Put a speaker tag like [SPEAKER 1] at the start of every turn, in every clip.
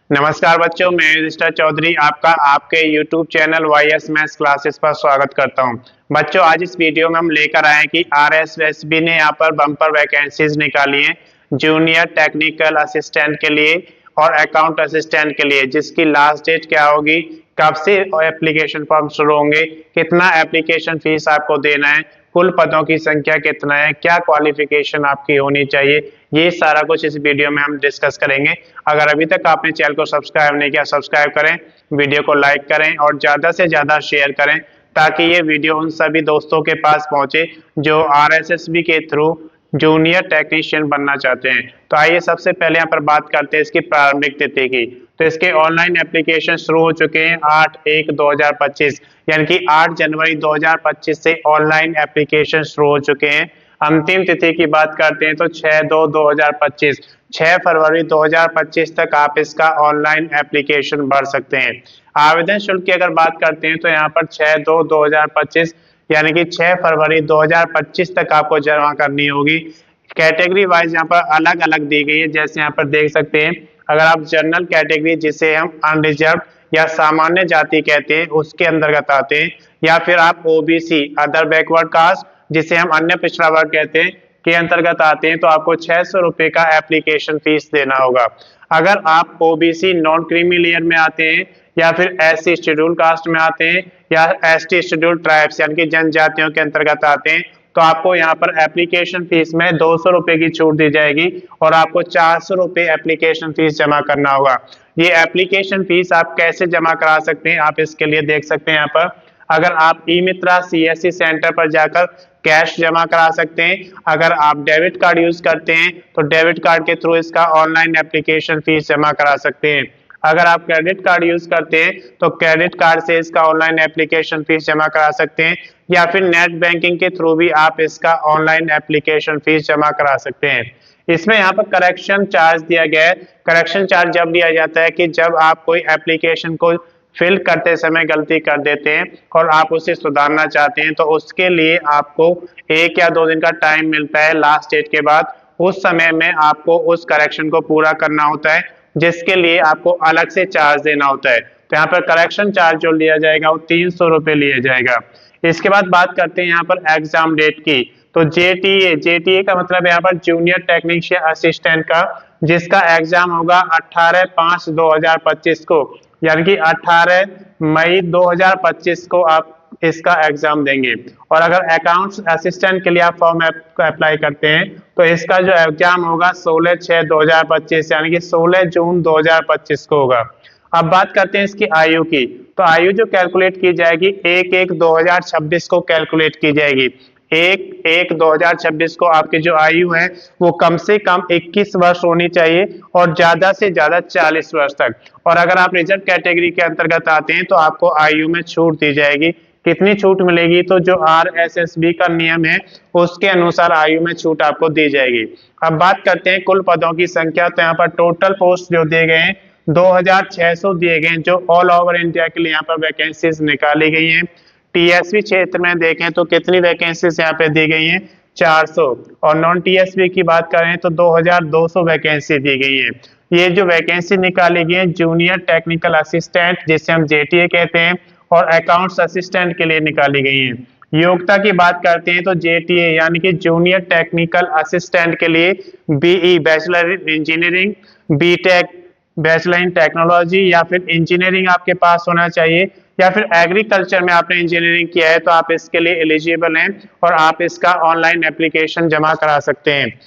[SPEAKER 1] नमस्कार बच्चों, मैं रजिस्टर चौधरी आपका आपके YouTube channel YS maths classes पर स्वागत करता हूं। बच्चों, आज इस वीडियो में हम लेकर आए हैं कि RSSB ने यहाँ पर बम्पर वैकेंसीज निकाली हैं जूनियर टेक्निकल असिस्टेंट के लिए और अकाउंट असिस्टेंट के लिए, जिसकी लास्ट डेट क्या होगी, कब से एप्लीकेशन फॉर्म शुरू होंगे, कितना एप्लीकेशन फीस आपको देना है, कुल पदों की संख्या कितना है, क्या क्वालिफिकेशन आपकी होनी चाहिए, ये सारा कुछ इस वीडियो में हम डिस्कस करेंगे। अगर अभी तक आपने चैनल को सब्सक्राइब नहीं किया, सब्सक्राइब करें, वीडियो को लाइक करें और ज़्यादा से ज़्यादा शेयर करें ताकि ये वीडियो उन सभी दोस्तों के पास पहुंचे जो RSSB के थ्रू जूनियर टेक्नीशियन बनना चाहते हैं। तो आइए सबसे पहले यहाँ पर बात करते हैं इसकी प्रारंभिक तिथि की। तो इसके ऑनलाइन एप्लीकेशन शुरू हो चुके हैं 8/1/2025, यानी कि 8 जनवरी 2025 से ऑनलाइन एप्लीकेशन शुरू हो चुके हैं। अंतिम तिथि की बात करते हैं तो 6/2/2025, 6 फरवरी 2025 तक आप इसका ऑनलाइन एप्लीकेशन भर सकते हैं। आवेदन शुल्क की अगर बात करते हैं तो यहाँ पर 6/2/2025 यानी कि 6 फरवरी 2025 तक आपको जमा करनी होगी। कैटेगरी वाइज यहाँ पर अलग अलग दी गई है, जैसे यहाँ पर देख सकते हैं। अगर आप जनरल कैटेगरी, जिसे हम अनरिजर्व या सामान्य जाति कहते हैं, उसके अंतर्गत आते हैं, या फिर आप OBC अदर बैकवर्ड कास्ट, जिसे हम अन्य पिछड़ा वर्ग कहते हैं, के अंतर्गत आते हैं, तो आपको 600 रुपए का एप्लीकेशन फीस देना होगा। अगर आप OBC नॉन क्रीमी लेयर में आते हैं, या फिर SC शेड्यूल कास्ट में आते हैं, या ST शेड्यूल ट्राइब्स यानी कि जनजातियों के अंतर्गत आते हैं, तो आपको यहाँ पर एप्लीकेशन फीस में 200 रुपए की छूट दी जाएगी और आपको 400 रुपए एप्लीकेशन फीस जमा करना होगा। ये एप्लीकेशन फीस आप कैसे जमा करा सकते हैं, आप इसके लिए देख सकते हैं यहाँ पर। अगर आप ई-मित्रा CSC सेंटर पर जाकर कैश जमा करा सकते हैं। अगर आप डेबिट कार्ड यूज करते हैं तो डेबिट कार्ड के थ्रू इसका ऑनलाइन एप्लीकेशन फीस जमा करा सकते हैं। अगर आप क्रेडिट कार्ड यूज करते हैं तो क्रेडिट कार्ड से इसका ऑनलाइन एप्लीकेशन फीस जमा करा सकते हैं, या फिर नेट बैंकिंग के थ्रू भी आप इसका ऑनलाइन एप्लीकेशन फीस जमा करा सकते हैं। इसमें यहाँ पर करेक्शन चार्ज दिया गया है। करेक्शन चार्ज जब दिया जाता है कि जब आप कोई एप्लीकेशन को फिल करते समय गलती कर देते हैं और आप उसे सुधारना चाहते हैं, तो उसके लिए आपको 1 या 2 दिन का टाइम मिलता है लास्ट डेट के बाद। उस समय में आपको उस करेक्शन को पूरा करना होता है, जिसके लिए आपको अलग से चार्ज देना होता है। तो यहाँ पर करेक्शन चार्ज जो लिया जाएगा वो 300 रुपए लिया जाएगा। इसके बाद बात करते हैं यहाँ पर एग्जाम डेट की। तो JTA का मतलब यहाँ पर जूनियर टेक्नीशियन असिस्टेंट का, जिसका एग्जाम होगा 18/5/2025 को, यानी कि 18 मई 2025 को आप इसका एग्जाम देंगे। और अगर अकाउंट्स असिस्टेंट के लिए आप फॉर्म अप्लाई करते हैं तो इसका जो एग्जाम होगा 16/6/2025 यानी कि 16 जून 2025 को होगा। अब बात करते हैं इसकी आयु की। तो आयु जो कैलकुलेट की जाएगी 1/1/2026 को कैलकुलेट की जाएगी। 1/1/2026 को आपकी जो आयु है वो कम से कम 21 वर्ष होनी चाहिए और ज्यादा से ज्यादा 40 वर्ष तक। और अगर आप रिजर्व कैटेगरी के अंतर्गत आते हैं तो आपको आयु में छूट दी जाएगी। कितनी छूट मिलेगी, तो जो RSSB का नियम है उसके अनुसार आयु में छूट आपको दी जाएगी। अब बात करते हैं कुल पदों की संख्या। तो यहाँ पर टोटल पोस्ट जो दिए गए हैं 2600 दिए गए हैं, जो ऑल ओवर इंडिया के लिए यहाँ पर वैकेंसीज निकाली गई हैं। TSV क्षेत्र में देखें तो कितनी वैकेंसीज यहाँ पे दी गई हैं, 400। और नॉन TSV की बात करें तो 2200 वैकेंसी दी गई है। ये जो वैकेंसी निकाली गई है जूनियर टेक्निकल असिस्टेंट, जिसे हम JTA कहते हैं, और अकाउंट्स असिस्टेंट के लिए निकाली गई है। योग्यता की बात करते हैं तो JTA यानी कि जूनियर टेक्निकल असिस्टेंट के लिए BE bachelor in engineering, BTech bachelor in technology या फिर इंजीनियरिंग आपके पास होना चाहिए, या फिर एग्रीकल्चर में आपने इंजीनियरिंग किया है तो आप इसके लिए एलिजिबल हैं और आप इसका ऑनलाइन एप्लीकेशन जमा करा सकते हैं।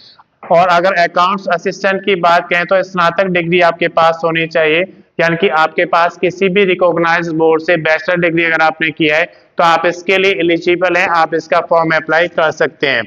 [SPEAKER 1] और अगर अकाउंट्स असिस्टेंट की बात करें तो स्नातक डिग्री आपके पास होनी चाहिए, यानी कि आपके पास किसी भी रिकॉग्नाइज्ड बोर्ड से बैचलर डिग्री अगर आपने किया है तो आप इसके लिए एलिजिबल हैं, आप इसका फॉर्म अप्लाई कर सकते हैं।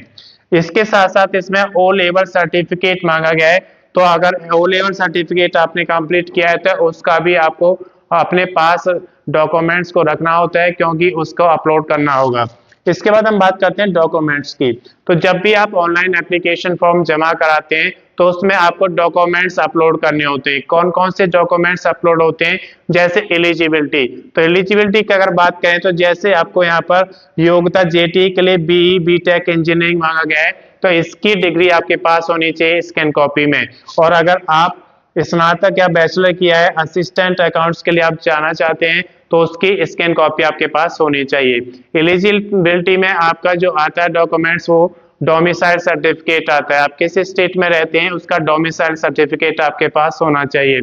[SPEAKER 1] इसके साथ साथ इसमें O लेवल सर्टिफिकेट मांगा गया है। तो अगर O लेवल सर्टिफिकेट आपने कंप्लीट किया है तो उसका भी आपको अपने पास डॉक्यूमेंट्स को रखना होता है, क्योंकि उसको अपलोड करना होगा। इसके बाद हम बात करते हैं डॉक्यूमेंट्स की। तो जब भी आप ऑनलाइन एप्लीकेशन फॉर्म जमा कराते हैं तो उसमें आपको डॉक्यूमेंट्स अपलोड करने होते हैं। कौन कौन से डॉक्यूमेंट्स अपलोड होते हैं, जैसे एलिजिबिलिटी। तो एलिजिबिलिटी की अगर बात करें तो जैसे आपको यहाँ पर योग्यता JTA के लिए BE BTech इंजीनियरिंग मांगा गया है, तो इसकी डिग्री आपके पास होनी चाहिए स्कैन कॉपी में। और अगर आप स्नातक या बैचलर किया है, असिस्टेंट अकाउंट्स के लिए आप जाना चाहते हैं तो उसकी स्कैन कॉपी आपके पास होनी चाहिए। एलिजिबिलिटी में आपका जो आता है डॉक्यूमेंट्स वो डोमिसाइल सर्टिफिकेट आता है, आप किस स्टेट में रहते हैं उसका डोमिसाइल सर्टिफिकेट आपके पास होना चाहिए।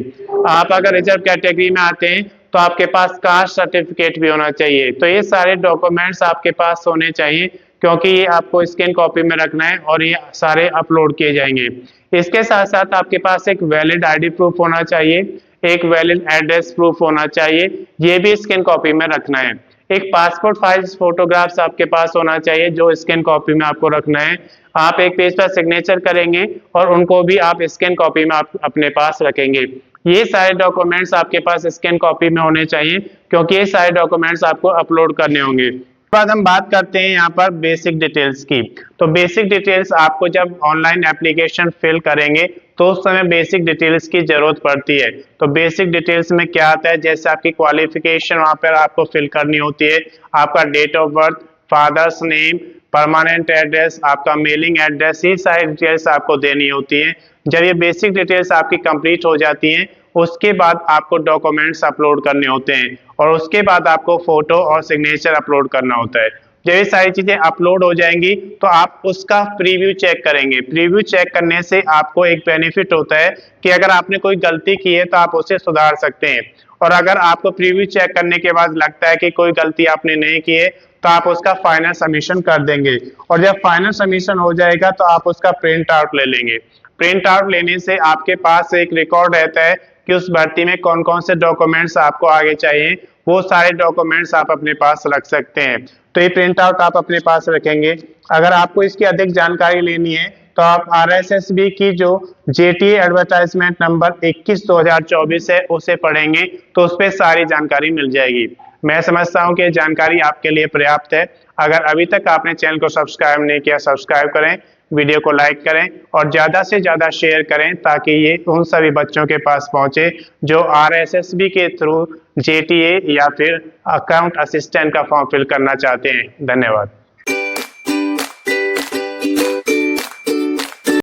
[SPEAKER 1] आप अगर रिजर्व कैटेगरी में आते हैं तो आपके पास कास्ट सर्टिफिकेट भी होना चाहिए। तो ये सारे डॉक्यूमेंट्स आपके पास होने चाहिए क्योंकि ये आपको स्कैन कॉपी में रखना है और ये सारे अपलोड किए जाएंगे। इसके साथ साथ आपके पास एक वैलिड आईडी प्रूफ होना चाहिए, एक वैलिड एड्रेस प्रूफ होना चाहिए, ये भी स्कैन कॉपी में रखना है। एक पासपोर्ट साइज फोटोग्राफ्स आपके पास होना चाहिए जो स्कैन कॉपी में आपको रखना है। आप एक पेज पर सिग्नेचर करेंगे और उनको भी आप स्कैन कॉपी में आप अपने पास रखेंगे। ये सारे डॉक्यूमेंट्स आपके पास स्कैन कॉपी में होने चाहिए क्योंकि ये सारे डॉक्यूमेंट्स आपको अपलोड करने होंगे। बाद हम बात करते हैं यहाँ पर बेसिक डिटेल्स की। तो बेसिक डिटेल्स आपको जब ऑनलाइन एप्लीकेशन फिल करेंगे तो उस समय बेसिक डिटेल्स की जरूरत पड़ती है। तो बेसिक डिटेल्स में क्या आता है, जैसे आपकी क्वालिफिकेशन वहाँ पर आपको फिल करनी होती है, आपका date of birth, father's name, permanent address, आपका मेलिंग एड्रेस, ये सारी डिटेल्स आपको देनी होती है। जब ये बेसिक डिटेल्स आपकी कंप्लीट हो जाती हैं उसके बाद आपको डॉक्यूमेंट्स अपलोड करने होते हैं और उसके बाद आपको फोटो और सिग्नेचर अपलोड करना होता है। जब ये सारी चीजें अपलोड हो जाएंगी तो आप उसका प्रीव्यू चेक करेंगे। प्रीव्यू चेक करने से आपको एक बेनिफिट होता है कि अगर आपने कोई गलती की है तो आप उसे सुधार सकते हैं, और अगर आपको प्रीव्यू चेक करने के बाद लगता है कि कोई गलती आपने नहीं की है तो आप उसका फाइनल सबमिशन कर देंगे, और जब फाइनल सबमिशन हो जाएगा तो आप उसका प्रिंट आउट ले लेंगे। प्रिंट आउट लेने से आपके पास एक रिकॉर्ड रहता है कि उस भर्ती में कौन कौन से डॉक्यूमेंट्स आपको आगे चाहिए, वो सारे डॉक्यूमेंट्स आप अपने पास रख सकते हैं। तो ये प्रिंट आउट आप अपने पास रखेंगे। अगर आपको इसकी अधिक जानकारी लेनी है तो आप RSSB की जो JTA एडवर्टाइजमेंट नंबर 21/2024 है उसे पढ़ेंगे तो उस पर सारी जानकारी मिल जाएगी। मैं समझता हूँ कि ये जानकारी आपके लिए पर्याप्त है। अगर अभी तक आपने चैनल को सब्सक्राइब नहीं किया, सब्सक्राइब करें, वीडियो को लाइक करें और ज़्यादा से ज़्यादा शेयर करें ताकि ये उन सभी बच्चों के पास पहुँचे जो RSSB के थ्रू JTA या फिर अकाउंट असिस्टेंट का फॉर्म फिल करना चाहते हैं। धन्यवाद।